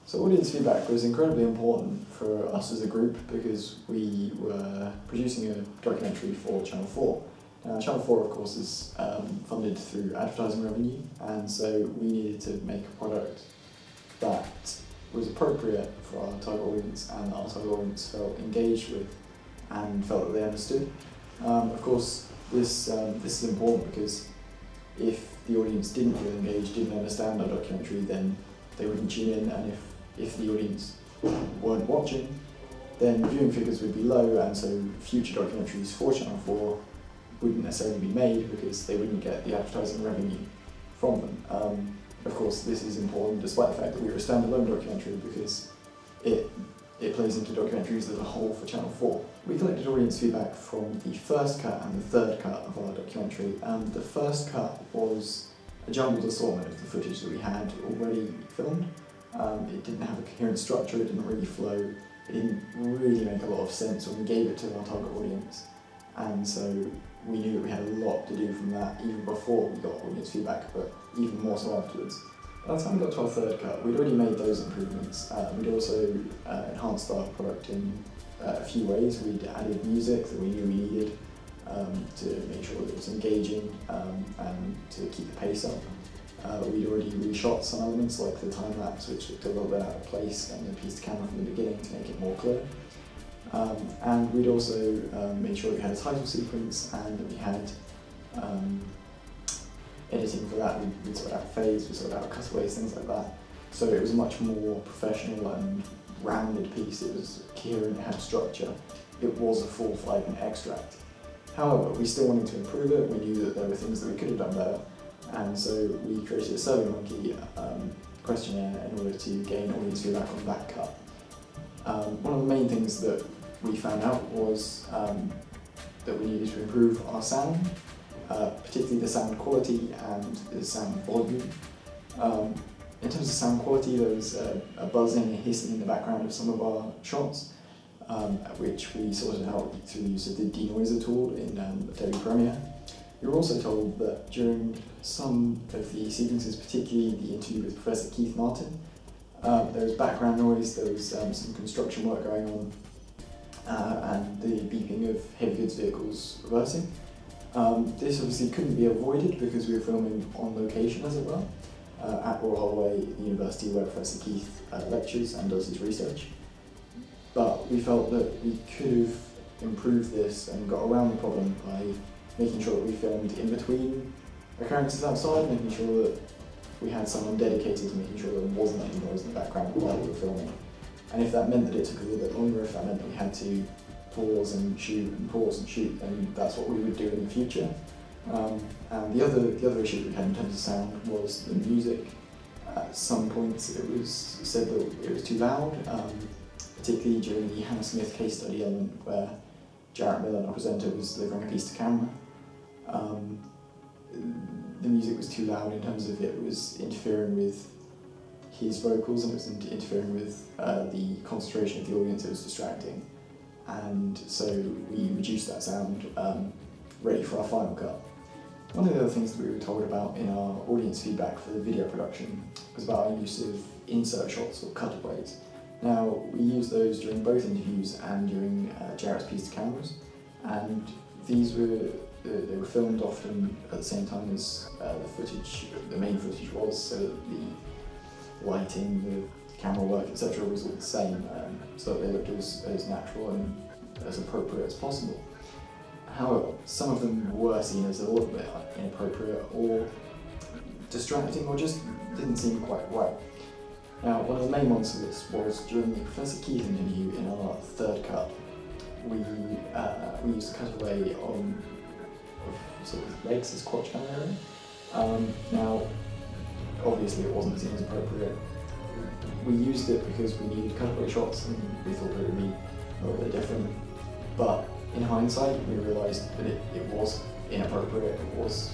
So audience feedback was incredibly important for us as a group because we were producing a documentary for Channel 4. Now Channel 4 of course is funded through advertising revenue, and so we needed to make a product that was appropriate for our target audience and that our target audience felt engaged with and felt that they understood. Of course this is important because if the audience didn't feel engaged, didn't understand our documentary, then they wouldn't tune in, and if the audience weren't watching, then viewing figures would be low, and so future documentaries for Channel 4 wouldn't necessarily be made because they wouldn't get the advertising revenue from them. Of course, this is important despite the fact that we were a standalone documentary because it plays into documentaries as a whole for Channel 4. We collected audience feedback from the first cut and the third cut of our documentary, and the first cut was a jumbled assortment of the footage that we had already filmed. It didn't have a coherent structure, it didn't really flow, it didn't really make a lot of sense when we gave it to our target audience, and so we knew that we had a lot to do from that even before we got audience feedback, but even more so afterwards. By the time we got to our third cut, we'd already made those improvements. We'd also enhanced our product in a few ways. We'd added music that we knew we needed to make sure that it was engaging and to keep the pace up. We'd already reshot some elements like the time lapse, which looked a little bit out of place, and the piece to camera from the beginning to make it more clear. And we'd also made sure that we had a title sequence and that we had editing for that. We'd sort out fades, we sort out cutaways, things like that. So it was a much more professional and rounded piece. It was coherent, it had structure. It was a full 5-minute extract. However, we still wanted to improve it. We knew that there were things that we could have done better, and so we created a SurveyMonkey questionnaire in order to gain audience feedback on that cut. One of the main things that we found out was that we needed to improve our sound, particularly the sound quality and the sound volume. In terms of sound quality, there was a buzzing and hissing in the background of some of our shots, which we sorted out through the use of the denoiser tool in Adobe Premiere. We were also told that during some of the sequences, particularly the interview with Professor Keith Martin, there was background noise, there was some construction work going on, and the beeping of heavy goods vehicles reversing. This obviously couldn't be avoided because we were filming on location, as it were, at Royal Holloway, the university where Professor Keith lectures and does his research. But we felt that we could have improved this and got around the problem by making sure that we filmed in between occurrences outside, making sure that we had someone dedicated to making sure there wasn't any noise in the background while we were filming. And if that meant that it took a little bit longer, if that meant that we had to pause and shoot, then that's what we would do in the future. And the other issue we had in terms of sound was the music. At some points it was said that it was too loud, particularly during the Hannah Smith case study element where Jarrett Miller, our presenter, was delivering a piece to camera. The music was too loud in terms of it was interfering with his vocals and it was interfering with the concentration of the audience. It was distracting, and so we reduced that sound ready for our final cut. One of the other things that we were told about in our audience feedback for the video production was about our use of insert shots or cutaways. Now, we used those during both interviews and during Jarrett's piece to cameras, and these were filmed often at the same time as the main footage was, so that the lighting, the camera work, etc. was all the same, so that they looked as natural and as appropriate as possible. However, some of them were seen as a little bit inappropriate or distracting or just didn't seem quite right. Now, one of the main ones for this was during the Professor Keith interview in our third cut. We used a cutaway of sort of legs, his crotch kind of area. Now, obviously it wasn't seen as appropriate. We used it because we needed cutaway shots and we thought that it would be a little bit different. But in hindsight, we realised that it was inappropriate, it was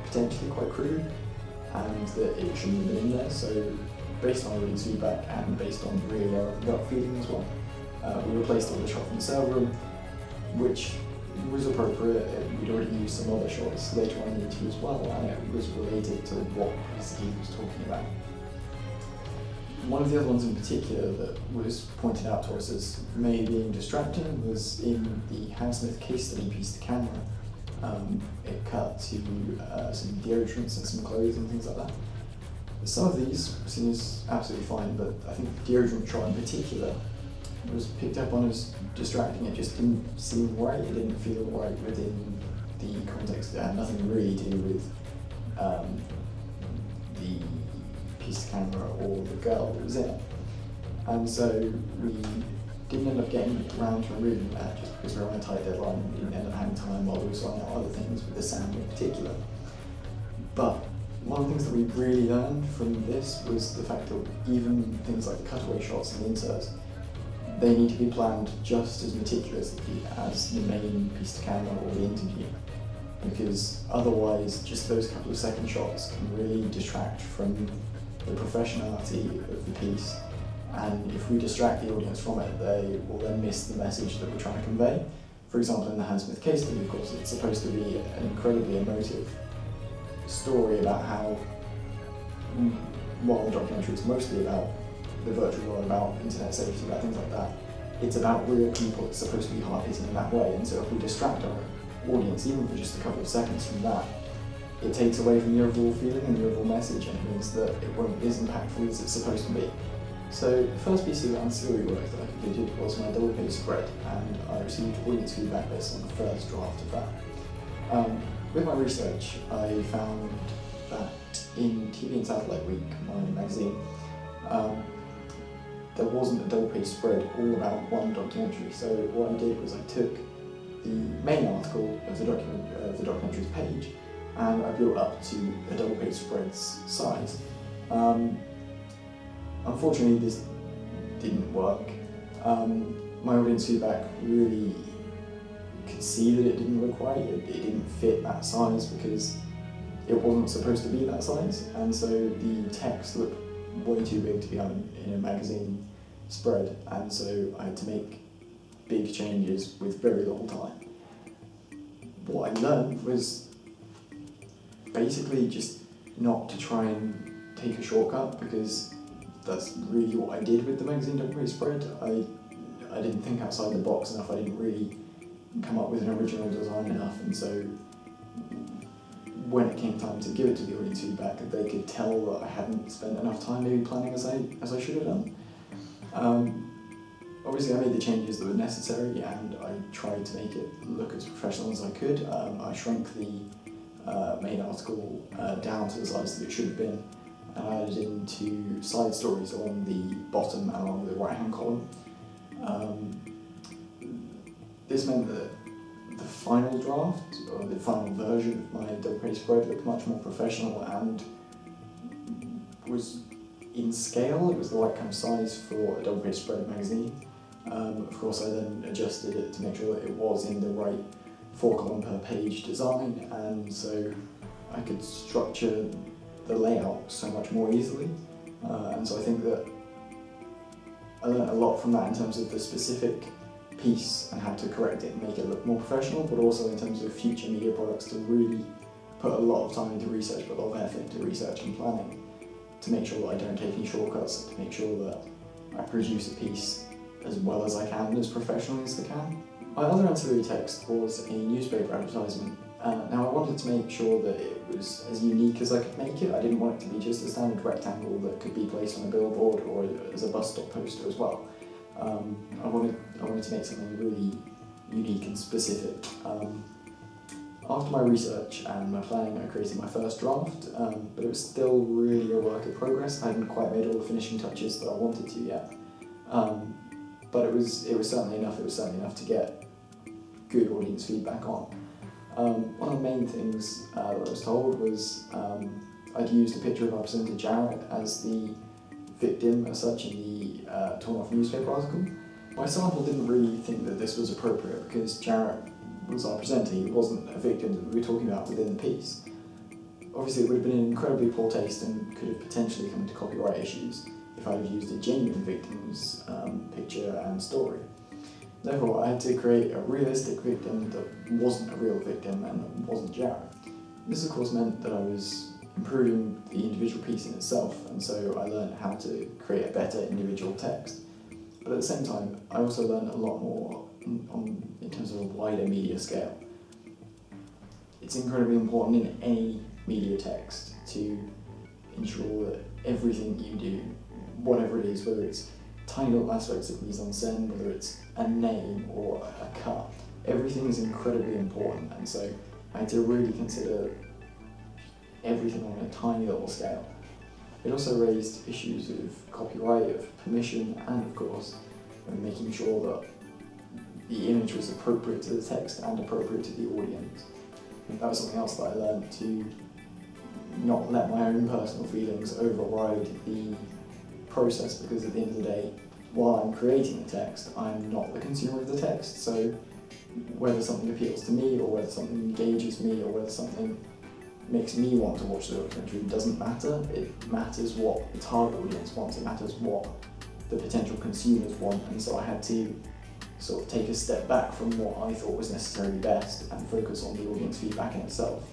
potentially quite crude, and that it shouldn't have been in there. So, based on audience feedback and based on really our gut feeling as well, we replaced all the shot from the sale room, which was appropriate. We'd already used some other shots later on in the interview as well, and it was related to what Professor Keith was talking about. one of the other ones in particular that was pointed out to us as maybe being distracting was in the Hammersmith case study piece to camera. It cut to some deodorants and some clothes and things like that. Some of these seem absolutely fine, but I think the deodorant shot in particular was picked up on as distracting. It just didn't seem right, it didn't feel right within the context. It had nothing really to do with the piece to camera or the girl that was in it. And so we didn't end up getting around to removing that just because we were on a tight deadline and we didn't end up having time while we were sorting out other things with the sound in particular. But one of the things that we really learned from this was the fact that even things like the cutaway shots and the inserts, they need to be planned just as meticulously as the main piece to camera or the interview, because otherwise just those couple of second shots can really distract from the professionality of the piece, and if we distract the audience from it, they will then miss the message that we're trying to convey. For example, in the Hammersmith case study, of course, it's supposed to be an incredibly emotive story about how, while the documentary is mostly about the virtual world, about internet safety, about things like that, it's about real people. It's supposed to be hard-hitting in that way, and so if we distract our audience, even for just a couple of seconds from that, it takes away from the overall feeling and the overall message, and it means that it won't be as impactful as it's supposed to be. So the first piece of ancillary work that I completed was my double-page spread, and I received audience feedback based on the first draft of that. With my research, I found that in TV and Satellite Week, my magazine, there wasn't a double-page spread all about one documentary. So what I did was I took the main article of the documentary's page, and I blew it up to a double-page spread's size. Unfortunately, this didn't work. My audience feedback really could see that it didn't look right. It didn't fit that size because it wasn't supposed to be that size, and so the text looked way too big to be on in a magazine spread, and so I had to make big changes with very little time. What I learned was basically just not to try and take a shortcut, because that's really what I did with the magazine documentary spread. I didn't think outside the box enough, I didn't really come up with an original design enough, and so when it came time to give it to the audience feedback, they could tell that I hadn't spent enough time maybe planning as I should have done. Obviously I made the changes that were necessary, and I tried to make it look as professional as I could. I shrank the main article down to the size that it should have been, and I added in 2 side stories along the bottom and along the right hand column. This meant that the final draft, or the final version of my double-page spread, looked much more professional and was in scale. It was the right kind of size for a double-page spread magazine. Of course, I then adjusted it to make sure that it was in the right 4-column per page design, and so I could structure the layout so much more easily. And so I think that I learned a lot from that in terms of the specific piece and how to correct it and make it look more professional, but also in terms of future media products to really put a lot of time into research, put a lot of effort into research and planning to make sure that I don't take any shortcuts, to make sure that I produce a piece as well as I can and as professionally as I can. My other ancillary text was a newspaper advertisement. Now I wanted to make sure that it was as unique as I could make it. I didn't want it to be just a standard rectangle that could be placed on a billboard or as a bus stop poster as well. I wanted to make something really unique and specific. After my research and my planning, I created my first draft, but it was still really a work in progress. I hadn't quite made all the finishing touches that I wanted to yet. But it was certainly enough. It was certainly enough to get good audience feedback on. One of the main things that I was told was I'd used a picture of our presenter Jarrett as the victim as such in the torn off newspaper article. My sample didn't really think that this was appropriate because Jarrett was our presenter. He wasn't a victim that we were talking about within the piece. Obviously it would have been in incredibly poor taste and could have potentially come into copyright issues if I'd have used a genuine victim's picture and story. Therefore, I had to create a realistic victim that wasn't a real victim and wasn't Jarrett. This of course meant that I was improving the individual piece in itself, and so I learned how to create a better individual text. But at the same time, I also learned a lot more in terms of a wider media scale. It's incredibly important in any media text to ensure that everything you do, whatever it is, whether it's tiny little aspects of mise-en-scène, whether it's a name or a cut, everything is incredibly important, and so I had to really consider everything on a tiny little scale. It also raised issues of copyright, of permission, and of course, making sure that the image was appropriate to the text and appropriate to the audience. That was something else that I learned, to not let my own personal feelings override the process, because at the end of the day, while I'm creating the text, I'm not the consumer of the text, so whether something appeals to me, or whether something engages me, or whether something makes me want to watch the documentary doesn't matter. It matters what the target audience wants, it matters what the potential consumers want, and so I had to sort of take a step back from what I thought was necessarily best and focus on the audience feedback in itself.